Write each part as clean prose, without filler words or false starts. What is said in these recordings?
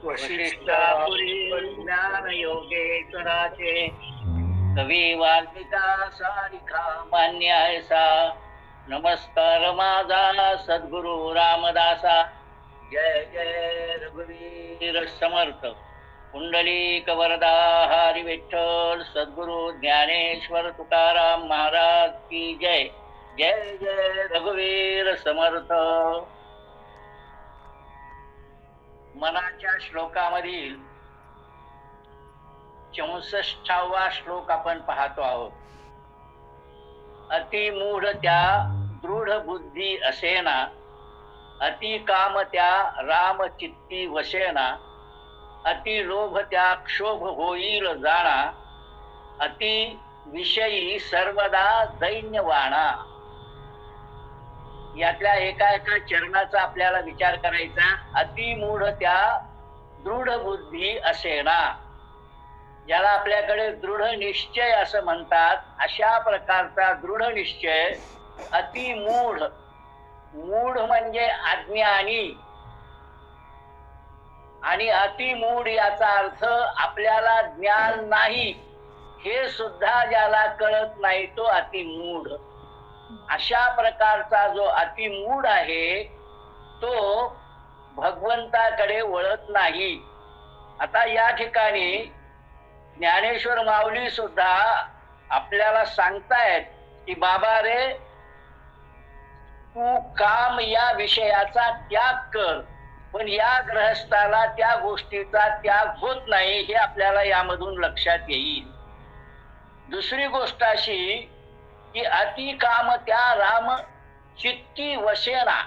वशिष्ठापुरी ज्ञान योगेश्वराचे कवी वाल्मिका सारिखा मान्य ऐसा नमस्कार माझा सद्गुरु रामदासा। जय जय रघुवीर समर्थ पुंडलिक वरदा हरी विठ्ठल सद्गुरु ज्ञानेश्वर तुकाराम महाराज की जय। जय जय रघुवीर समर्थ। मनाच्या श्लोकामधील 64वा श्लोक आपण पाहतो आहोत। अति मूढ त्या दृढ बुद्धी असेना, अति काम त्या राम चित्ती वसेना, अति लोभ त्या क्षोभ होईल जाणा, अति विषयी सर्वदा दैन्यवाणा। यातल्या एका एका चरणाचा आपल्याला विचार करायचा। अति मूढ त्या दृढ बुद्धी असेना, ज्याला आपल्याकडे दृढ निश्चय असं म्हणतात, अशा प्रकारचा दृढ निश्चय अति मूढ। मूढ म्हणजे अज्ञानी, आणि अति मूढ याचा अर्थ आपल्याला ज्ञान नाही हे सुद्धा ज्याला कळत नाही तो अति मूढ। अशा प्रकारचा जो अतिमूढ आहे तो भगवंताकडे वळत नाही। आता या ठिकाणी ज्ञानेश्वर माऊली सुद्धा आपल्याला सांगतायत की बाबा रे, तू काम या विषयाचा त्याग कर, पण या ग्रहस्थाला त्या गोष्टीचा त्याग होत नाही हे आपल्याला यामधून लक्षात येईल। दुसरी गोष्ट अशी की अति काम त्या राम चित्ती वसेना।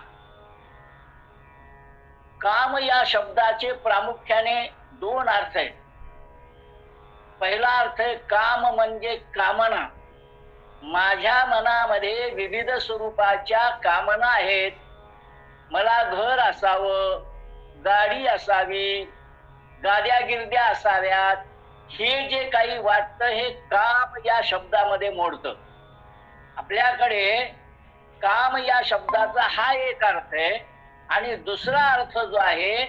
काम या शब्दाचे प्रामुख्याने दोन अर्थ आहेत। पहिला अर्थ आहे काम म्हणजे कामना। माझ्या मनामध्ये विविध स्वरूपाच्या कामना आहेत। मला घर असावं, गाडी असावी, गाद्या गिरद्या असाव्यात, हे जे काही वाटतं हे काम या शब्दामध्ये मोडतं। आपल्याकडे काम या शब्दाचा हा एक अर्थ आहे, आणि दुसरा अर्थ जो आहे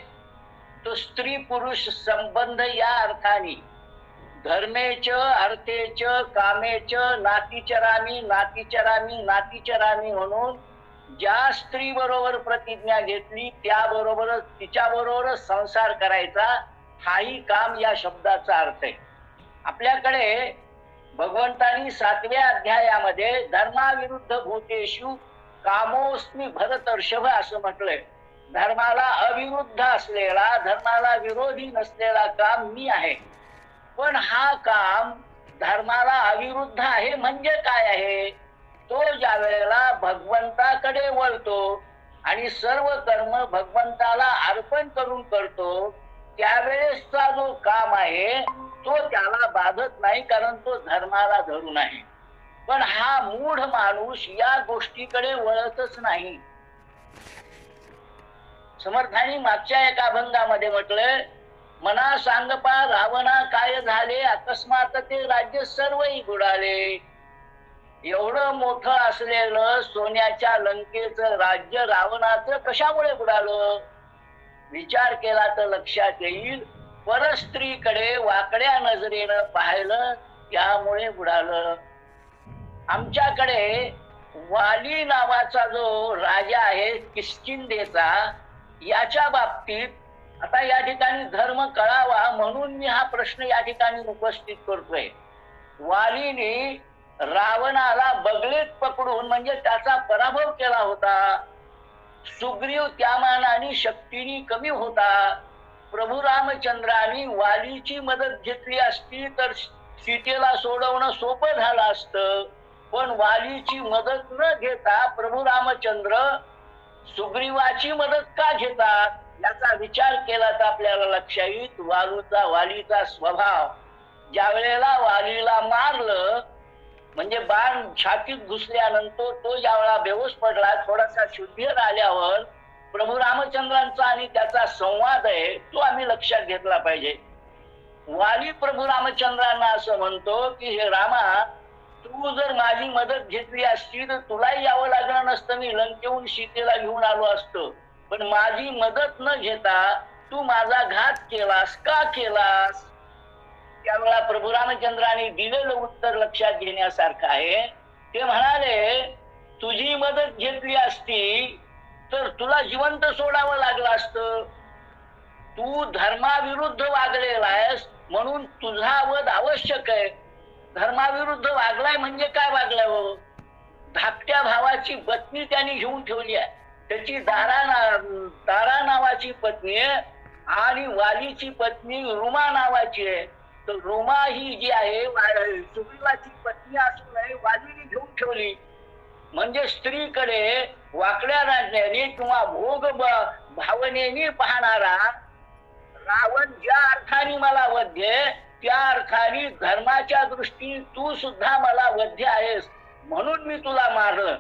तो स्त्री पुरुष संबंध या अर्थाने धर्मेच अर्थेच कामेच नातीचरामी नातीचरामी नातीचरामी म्हणून ज्या स्त्री बरोबर प्रतिज्ञा घेतली त्याबरोबरच तिच्याबरोबरच संसार करायचा, हाही काम या शब्दाचा अर्थ आहे। आपल्याकडे भगवंतानी 7व्या अध्यायामध्ये धर्माविरुद्ध भूतेषु कामोस्मी भरतर्षभ असं म्हटलंय। धर्माला अविरुद्ध असलेला, धर्माला विरोधी नसलेला काम मी आहे। पण हा काम धर्माला अविरुद्ध आहे म्हणजे काय आहे? तो ज्या वेळेला भगवंताकडे वळतो आणि सर्व कर्म भगवंताला अर्पण करून करतो, त्यावेळेसचा जो काम आहे तो त्याला बाधत नाही, कारण तो धर्माला धरून आहे। पण हा मूढ माणूस या गोष्टीकडे वळतच नाही। समर्थांनी मागच्या एका अभंगामध्ये म्हटलंय, मना सांगपा रावणा काय झाले, अकस्मात ते राज्य सर्वही बुडाले। एवढं मोठं असलेलं सोन्याच्या लंकेचं राज्य रावणाचं कशामुळे बुडालं? विचार केला तर लक्षात येईल, परस्त्रीकडे वाकड्या नजरेनं पाहिलं त्यामुळे बुडालं। आमच्याकडे वाली नावाचा जो राजा आहे किष्किंधेचा, याच्या बाबतीत आता या ठिकाणी धर्म कळावा म्हणून मी हा प्रश्न या ठिकाणी उपस्थित करतोय। वालीने रावणाला बगलेत पकडून म्हणजे त्याचा पराभव केला होता। सुग्रीव त्या मानाने शक्तीने कमी होता। प्रभू रामचंद्रांनी वालीची मदत घेतली असती तर सीतेला सोडवणं सोपं झालं असतं, पण वालीची मदत न घेता प्रभू रामचंद्र सुग्रीवाची मदत का घेतात याचा विचार केला तर आपल्याला लक्षात येईल वालीचा स्वभाव। ज्या वेळेला वालीला मारलं म्हणजे बाण छातीत घुसल्यानंतर तो ज्या वेळा बेहोश पडला, थोडासा शुद्धीर आल्यावर प्रभू रामचंद्रांचा आणि त्याचा संवाद आहे तो आम्ही लक्षात घेतला पाहिजे। वाली प्रभू रामचंद्रांना असं म्हणतो की हे रामा, तू जर माझी मदत घेतली असती तर तुलाही यावं लागलं नसतं, मी लंकेहून सीतेला घेऊन आलो असतो। पण माझी मदत न घेता तू माझा घात केलास, का केलास? त्यावेळा प्रभू रामचंद्राने दिलेलं उत्तर लक्षात घेण्यासारखं आहे. ते म्हणाले, तुझी मदत घेतली असती तर तुला जिवंत सोडावं लागलं असतं. तू धर्माविरुद्ध वागलेला आहेस म्हणून तुझा वध आवश्यक आहे. धर्माविरुद्ध वागलाय म्हणजे काय वागलाय हो? धाकट्या भावाची पत्नी त्यांनी घेऊन ठेवली आहे. त्याची दारा नावाची पत्नी आहे आणि वालीची पत्नी रुमा नावाची आहे. तर रुमा ही जी आहे सुग्रीवाची पत्नी असून नाही वालीने घेऊन ठेवली. म्हणजे स्त्रीकडे वाकड्या राजण्याने किंवा भोग भावनेने पाहणारा रावण ज्या अर्थाने मला वध्य त्या अर्थाने धर्माच्या दृष्टीने तू सुद्धा मला वध्य आहेस म्हणून मी तुला मारलं.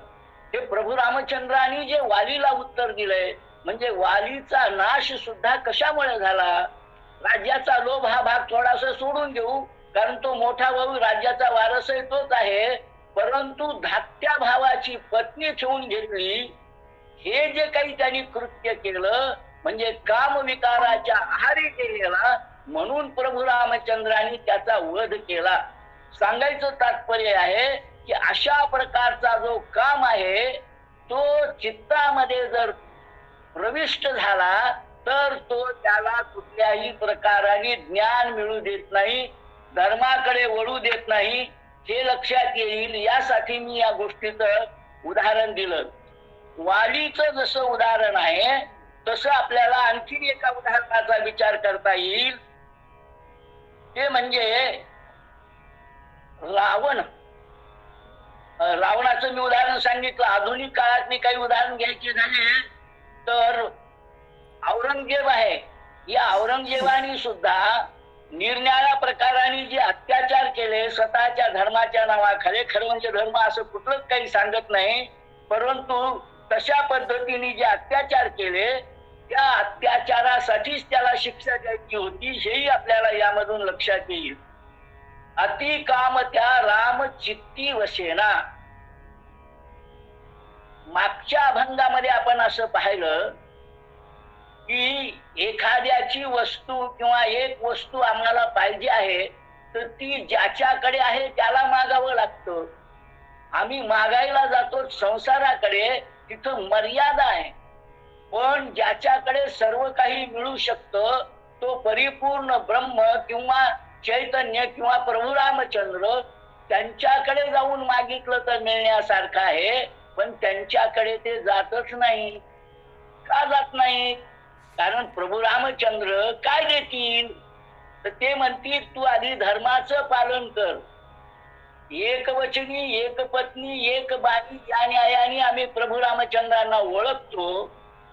हे प्रभू रामचंद्रांनी जे वालीला उत्तर दिलंय म्हणजे वालीचा नाश सुद्धा कशामुळे झाला? राज्याचा लोभ हा भाग थोडासा सोडून देऊ, कारण तो मोठा भाऊ राज्याचा वारसही तोच आहे. परंतु धाकट्या भावाची पत्नी ठेवून घेतली, हे जे काही त्यांनी कृत्य केलं म्हणजे कामविकाराच्या आहारी केलेला, म्हणून प्रभू रामचंद्रांनी त्याचा वध केला. सांगायचं तात्पर्य आहे की अशा प्रकारचा जो काम आहे तो चित्तामध्ये जर प्रविष्ट झाला तर तो त्याला कुठल्याही प्रकाराने ज्ञान मिळू देत नाही, धर्माकडे वळू देत नाही. हे लक्षात येईल यासाठी मी या गोष्टीचं उदाहरण दिलं. वालीचं जसं उदाहरण आहे तसं आपल्याला आणखी एका उदाहरणाचा विचार करता येईल. ते म्हणजे रावणाचं मी उदाहरण सांगितलं. आधुनिक काळात मी काही उदाहरण घ्यायचे झाले तर औरंगजेब आहे. या औरंगजेबाने सुद्धा निरनिराळ्या प्रकाराने जे अत्याचार केले स्वतःच्या धर्माच्या नावाखाली, खरं म्हणजे धर्म असं कुठलंच काही सांगत नाही, परंतु तशा पद्धतीने जे अत्याचार केले त्या अत्याचारासाठीच त्याला शिक्षा द्यायची होती, हेही आपल्याला यामधून लक्षात येईल. अति काम त्या राम चित्ती वसेना. मागच्या अभंगामध्ये आपण असं पाहिलं की एखाद्याची वस्तू किंवा एक वस्तू आम्हाला पाहिजे आहे तर ती ज्याच्याकडे आहे त्याला मागावं लागतं. आम्ही मागायला जातो संसाराकडे, तिथं मर्यादा आहे. पण ज्याच्याकडे सर्व काही मिळू शकतं तो परिपूर्ण ब्रह्म किंवा चैतन्य किंवा प्रभू रामचंद्र, त्यांच्याकडे जाऊन मागितलं तर मिळण्यासारखं आहे. पण त्यांच्याकडे ते जातच नाही. का जात नाही? कारण प्रभू रामचंद्र काय देतील? तर ते म्हणतील तू आधी धर्माचं पालन कर. एक वचनी, एक पत्नी, एक बाणी या न्यायाने आम्ही प्रभू रामचंद्रांना ओळखतो.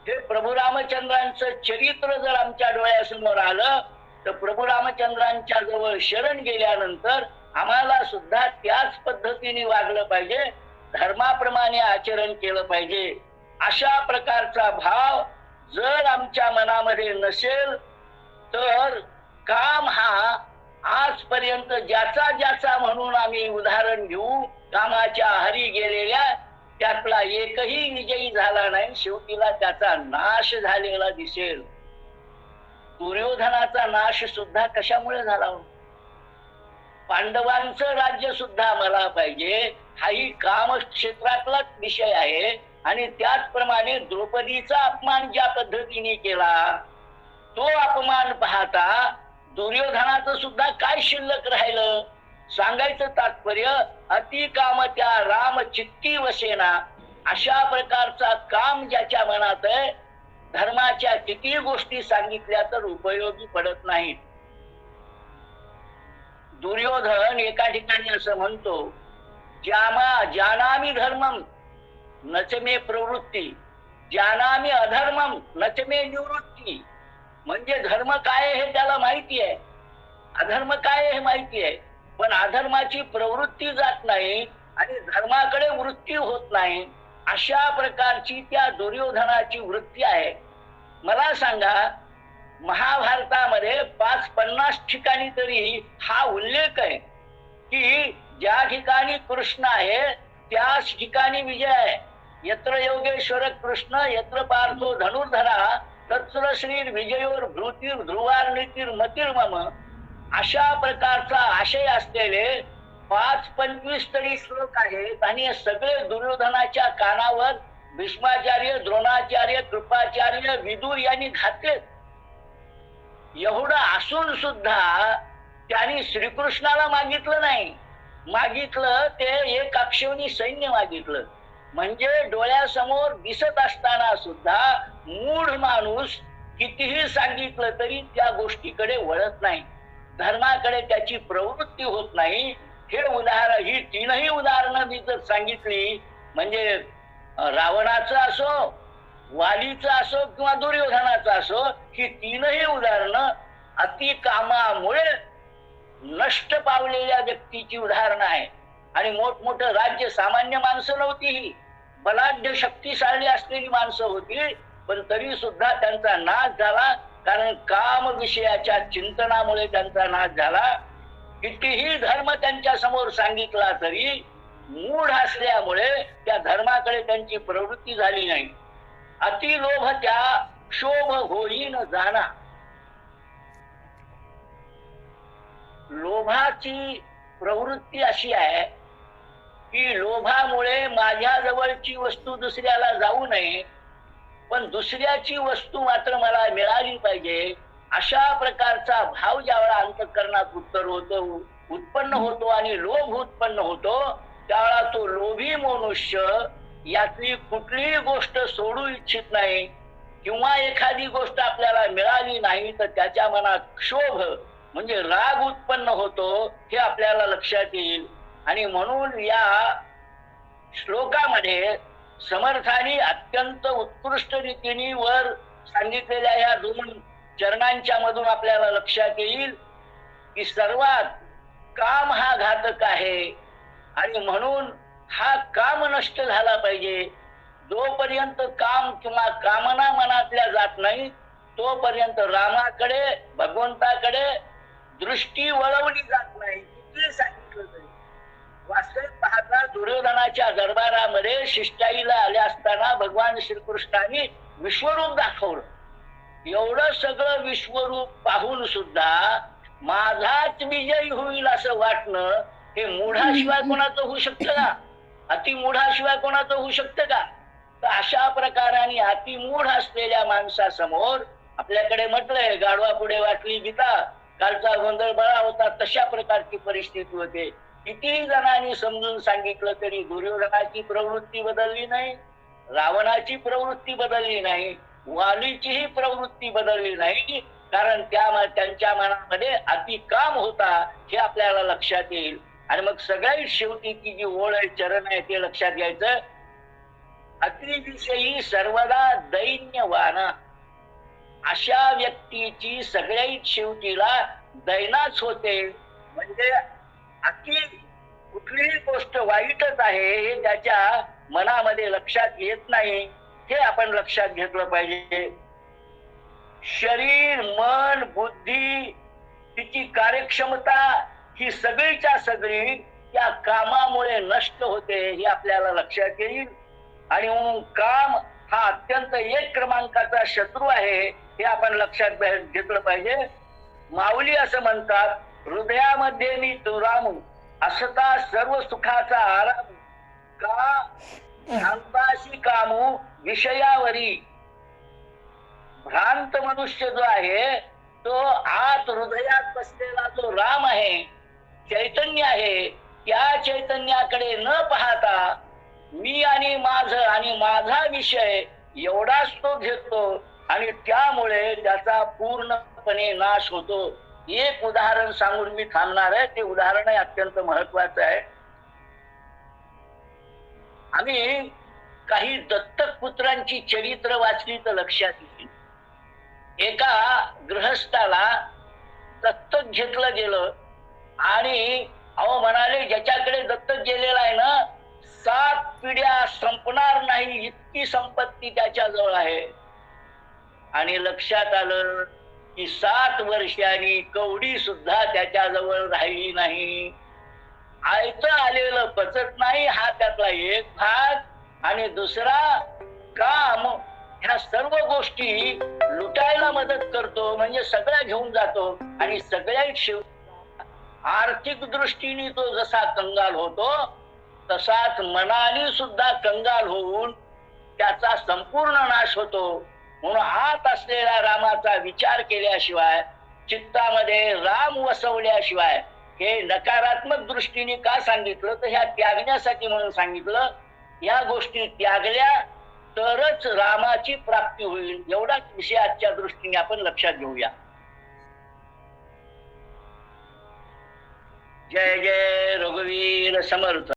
हे प्रभू रामचंद्रांचं चरित्र जर आमच्या डोळ्यासमोर आलं तर प्रभू रामचंद्रांच्या जवळ शरण गेल्यानंतर आम्हाला सुद्धा त्याच पद्धतीने वागलं पाहिजे, धर्माप्रमाणे आचरण केलं पाहिजे. अशा प्रकारचा भाव जर आमच्या मनामध्ये नसेल तर काम हा आजपर्यंत ज्याचा ज्याचा म्हणून आम्ही उदाहरण घेऊ कामाच्या आहारी गेलेल्या त्यातला एकही विजयी झाला नाही. शेवटीला त्याचा नाश झालेला दिसेल. दुर्योधनाचा नाश सुद्धा कशामुळे झाला? पांडवांचं राज्य सुद्धा मला पाहिजे हाही काम क्षेत्रातलाच विषय आहे. आणि त्याचप्रमाणे द्रौपदीचा अपमान ज्या पद्धतीने केला तो अपमान पाहता दुर्योधनाचं सुद्धा काय शिल्लक राहिलं? सांगायचं तात्पर्य अति काम त्या राम चित्ती वसेना. अशा प्रकारचा काम ज्याच्या मनात आहे धर्माच्या किती गोष्टी सांगितल्या तर उपयोगी पडत नाहीत. दुर्योधन एका ठिकाणी असं म्हणतो जानामि धर्मम नच मे प्रवृत्ती, जानामि अधर्मम नच मे निवृत्ती. म्हणजे धर्म काय आहे हे त्याला माहिती आहे, अधर्म काय आहे हे माहिती आहे, पण अधर्माची प्रवृत्ती जात नाही आणि धर्माकडे वृत्ती होत नाही. अशा प्रकारची त्या दुर्योधनाची वृत्ती आहे. मला सांगा महाभारतामध्ये 50 ठिकाणी तरी हा उल्लेख आहे की ज्या ठिकाणी कृष्ण आहे त्याच ठिकाणी विजय आहे. यत्र योगेश्वर कृष्ण यत्र पार्थो धनुर्धरा तत्र श्री विजयोर भृतीर ध्रुवार नीतीर मतीर मम, अशा प्रकारचा आशय असलेले 5-25 तरी श्लोक आहेत आणि हे सगळे दुर्योधनाच्या कानावर भीष्माचार्य, द्रोणाचार्य, कृपाचार्य, विदुर यांनी घातले. एवढं असून सुद्धा त्यांनी श्रीकृष्णाला मागितलं नाही. मागितलं ते एक अक्षौणी सैन्य मागितलं. म्हणजे डोळ्यासमोर दिसत असताना सुद्धा मूढ माणूस कितीही सांगितलं तरी त्या गोष्टीकडे वळत नाही, धर्माकडे त्याची प्रवृत्ती होत नाही. हे उदाहरण, ही तीनही उदाहरणं मी जर सांगितली, म्हणजे रावणाचं असो, वालीचं असो किंवा दुर्योधनाचं असो, ही तीनही उदाहरणं अतिकामामुळे नष्ट पावलेल्या व्यक्तीची उदाहरणं आहे. आणि मोठमोठं राज्य सामान्य माणसं नव्हती, ही बलाढ्य शक्तिशाली असलेली माणसं होती, पण तरी सुद्धा त्यांचा नाश झाला. कारण काम विषयाच्या चिंतनामुळे त्यांचा नाश झाला. कितीही धर्म त्यांच्या समोर सांगितला तरी मूढ असल्यामुळे त्या धर्माकडे त्यांची प्रवृत्ती झाली नाही. अतिलोभ त्या क्षोभ होईन जाणा. लोभाची प्रवृत्ती अशी आहे की लोभामुळे माझ्या जवळची वस्तू दुसऱ्याला जाऊ नये, पण दुसऱ्याची वस्तू मात्र मला मिळाली पाहिजे, अशा प्रकारचा भाव ज्यावेळा अंतःकरणात उत्पन्न होतो आणि लोभ उत्पन्न होतो, त्यावेळा तो लोभी मनुष्य यातली कुठलीही गोष्ट सोडू इच्छित नाही, किंवा एखादी गोष्ट आपल्याला मिळाली नाही तर त्याच्या मनात क्षोभ म्हणजे राग उत्पन्न होतो, हे आपल्याला लक्षात येईल. आणि म्हणून या श्लोकामध्ये समर्थांनी अत्यंत उत्कृष्ट रीतीने वर सांगितलेल्या या 2 चरणांच्या मधून आपल्याला लक्षात येईल की सर्वात काम हा घातक आहे, आणि म्हणून हा काम नष्ट झाला पाहिजे. जोपर्यंत काम किंवा कामना मनातल्या जात नाही तोपर्यंत रामाकडे, भगवंताकडे दृष्टी वळवली जात नाही, किती सांगितलं तरी. वास्तविक पाहता दुर्योधनाच्या दरबारामध्ये शिष्टाईला आले असताना भगवान श्रीकृष्णाने विश्वरूप दाखवलं. एवढं सगळं विश्वरूप पाहून सुद्धा माझाच विजय होईल असं वाटणं हे मूढाशिवाय कोणाचं होऊ शकतं का? अतिमूढाशिवाय कोणाचं होऊ शकतं का? तर अशा प्रकाराने अतिमूढ असलेल्या माणसासमोर आपल्याकडे म्हटलंय, गाढवा पुढे वाटली गीता, कालचा गोंधळ बळा होता, तशा प्रकारची परिस्थिती होते. कितीही जणांनी समजून सांगितलं तरी दुर्योधनाची प्रवृत्ती बदलली नाही, रावणाची प्रवृत्ती बदलली नाही, वालीचीही प्रवृत्ती बदलली नाही. कारण त्यांच्या मनामध्ये अतिकाम होता, हे आपल्याला लक्षात येईल. आणि मग सगळ्यात शेवटी ती जी ओळ आहे, चरण आहे, ते लक्षात घ्यायचं. अतिविषयी सर्वदा दैन्यवाना, अशा व्यक्तीची सगळ्यात शेवटीला दैनाच होते. म्हणजे अति कुठलीही गोष्ट वाईटच आहे हे त्याच्या मनामध्ये लक्षात येत नाही, हे आपण लक्षात घेतलं पाहिजे. शरीर, मन, बुद्धी, तिची कार्यक्षमता ही सगळीच्या सगळी त्या कामामुळे नष्ट होते, हे आपल्याला लक्षात येईल. आणि म्हणून काम हा अत्यंत 1 क्रमांकाचा शत्रू आहे, हे आपण लक्षात घेतलं पाहिजे. माऊली असं म्हणतात, हृदयामध्ये मी तुरामू असता सर्व सुखाचा आराम, का शांताशी कामू विषयावरी. भ्रांत मनुष्य जो आहे तो आत हृदयात बसलेला जो राम आहे, चैतन्य आहे, त्या चैतन्याकडे न पाहता मी आणि माझा विषय एवढाच तो घेतो, आणि त्यामुळे त्याचा पूर्णपणे नाश होतो. एक उदाहरण सांगून मी थांबणार आहे. ते उदाहरण अत्यंत महत्वाचं आहे. आम्ही काही दत्तक पुत्रांची चरित्र वाचली तर लक्षात येईल. एका गृहस्थाला दत्तक घेतलं गेलं आणि अहो म्हणाले, ज्याच्याकडे दत्तक गेलेला आहे ना, 7 पिढ्या संपणार नाही इतकी संपत्ती त्याच्याजवळ आहे. आणि लक्षात आलं की 7 वर्षांनी कवडी सुद्धा त्याच्याजवळ राहिली नाही. आयतं आलेलं पचत नाही, हा त्यातला एक भाग. आणि दुसरा काम ह्या सर्व गोष्टी लुटायला मदत करतो, म्हणजे सगळ्या घेऊन जातो आणि सगळ्या आर्थिक दृष्टीने तो जसा कंगाल होतो तसाच मनाने सुद्धा कंगाल होऊन त्याचा संपूर्ण नाश होतो. म्हणून आत असलेल्या रामाचा विचार केल्याशिवाय, चित्तामध्ये राम वसवल्याशिवाय, हे नकारात्मक दृष्टीने का सांगितलं तर ह्या त्यागण्यासाठी म्हणून सांगितलं. या गोष्टी त्यागल्या तरच रामाची प्राप्ती होईल, एवढाच विषय आजच्या दृष्टीने आपण लक्षात घेऊया. जय जय रघुवीर समर्थ.